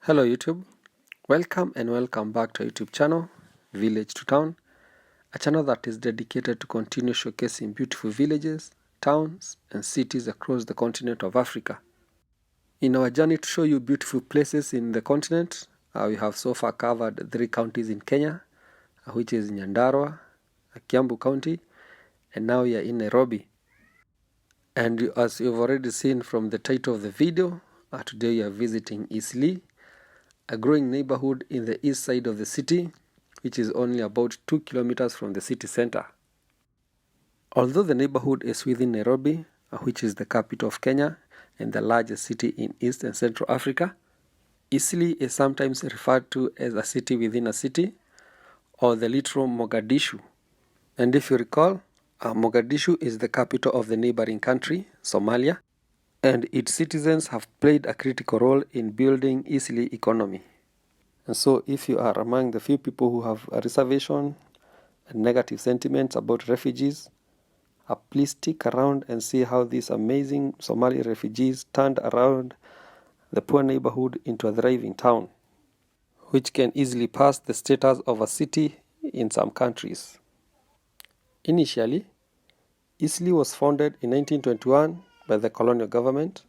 Hello YouTube, welcome back to our YouTube channel, Village to Town, a channel that is dedicated to continue showcasing beautiful villages, towns and cities across the continent of Africa. In our journey to show you beautiful places in the continent, we have so far covered 3 counties in Kenya, which is Nyandarua, Kiambu County, and now we are in Nairobi. And as you've already seen from the title of the video, today we are visiting Eastleigh, a growing neighborhood in the east side of the city, which is only about 2 kilometers from the city center. Although the neighborhood is within Nairobi, which is the capital of Kenya and the largest city in East and Central Africa, Eastleigh is sometimes referred to as a city within a city, or the Little Mogadishu. And if you recall, Mogadishu is the capital of the neighboring country, Somalia, and its citizens have played a critical role in building Eastleigh economy. And so if you are among the few people who have a reservation and negative sentiments about refugees, please stick around and see how these amazing Somali refugees turned around the poor neighborhood into a thriving town, which can easily pass the status of a city in some countries. Initially, Eastleigh was founded in 1921 by the colonial government,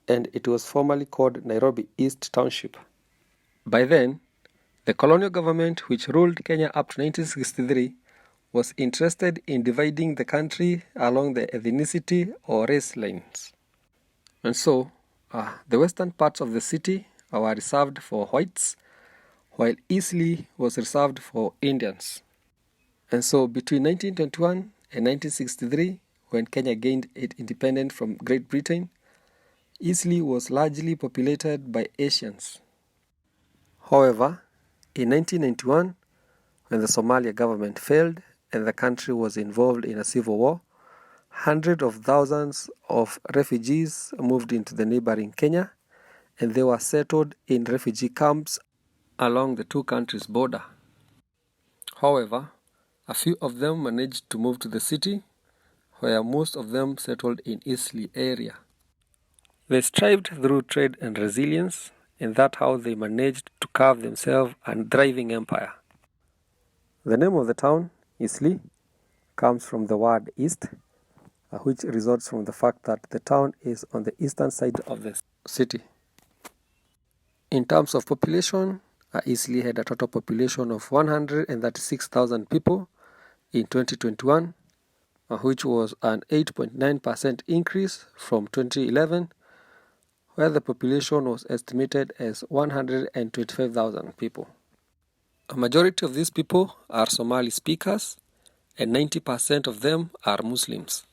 and it was formerly called Nairobi East Township. By then, the colonial government, which ruled Kenya up to 1963, was interested in dividing the country along the ethnicity or race lines. And so, the western parts of the city were reserved for whites, while Eastleigh was reserved for Indians. And so, between 1921 and 1963, when Kenya gained its independence from Great Britain, Eastleigh was largely populated by Asians. However, in 1991, when the Somalia government failed and the country was involved in a civil war, hundreds of thousands of refugees moved into the neighboring Kenya, and they were settled in refugee camps along the two countries' border. However, a few of them managed to move to the city, where most of them settled in Eastleigh area. They strived through trade and resilience, and that's how they managed to carve themselves a thriving empire. The name of the town, Eastleigh, comes from the word east, which results from the fact that the town is on the eastern side of the city. In terms of population, Eastleigh had a total population of 136,000 people in 2021, which was an 8.9% increase from 2011, where the population was estimated as 125,000 people. A majority of these people are Somali speakers, and 90% of them are Muslims.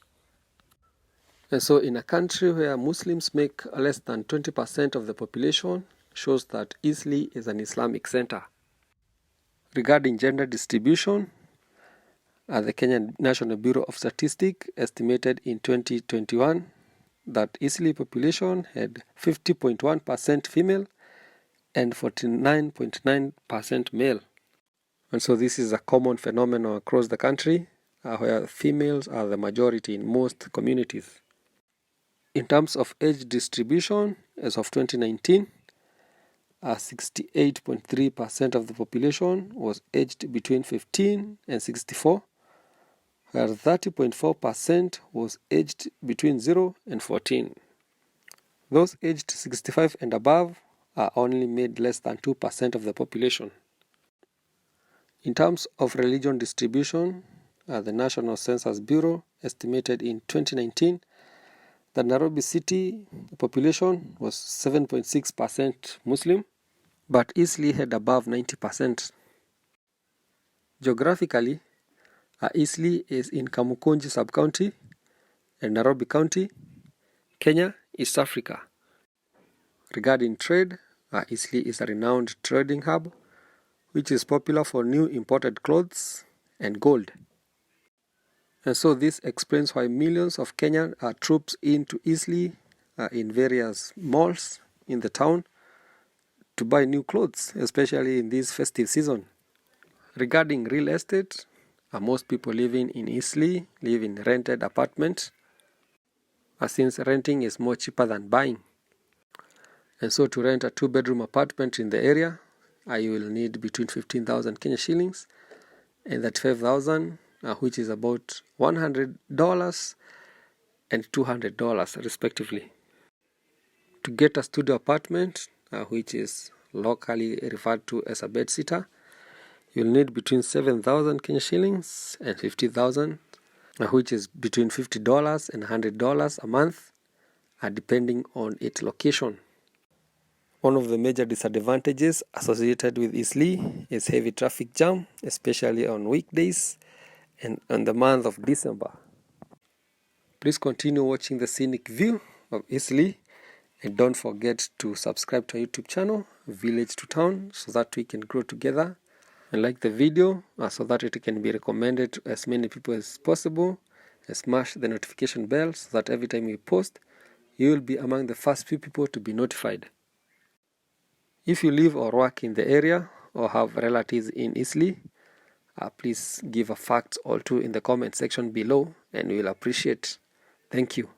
And so in a country where Muslims make less than 20% of the population, shows that Eastleigh is an Islamic center. Regarding gender distribution, the Kenyan National Bureau of Statistics estimated in 2021 that Eastleigh population had 50.1% female and 49.9% male. And so this is a common phenomenon across the country, where females are the majority in most communities. In terms of age distribution, as of 2019, 68.3% of the population was aged between 15 and 64, where 30.4% was aged between 0 and 14. Those aged 65 and above are only made less than 2% of the population. In terms of religion distribution, the National Census Bureau estimated in 2019 that Nairobi city population was 7.6% Muslim, but Eastleigh had above 90%. Geographically, Eastleigh is in Kamukunji sub-county and Nairobi County, Kenya, East Africa. Regarding trade, Eastleigh is a renowned trading hub, which is popular for new imported clothes and gold. And so this explains why millions of Kenyan troops into Eastleigh in various malls in the town to buy new clothes, especially in this festive season. Regarding real estate, most people living in Eastleigh live in rented apartments, since renting is more cheaper than buying. And so to rent a 2-bedroom apartment in the area, you will need between 15,000 Kenya shillings and 35,000, which is about $100 and $200 respectively. To get a studio apartment, which is locally referred to as a bedsitter, you'll need between 7,000 Kenya shillings and 50,000, which is between $50 and $100 a month, depending on its location. One of the major disadvantages associated with Eastleigh is heavy traffic jam, especially on weekdays and on the month of December. Please continue watching the scenic view of Eastleigh, and don't forget to subscribe to our YouTube channel, Village to Town, so that we can grow together. And like the video so that it can be recommended to as many people as possible. And smash the notification bell so that every time we post, you will be among the first few people to be notified. If you live or work in the area or have relatives in Eastleigh, please give a fact or two in the comment section below, and we'll appreciate. Thank you.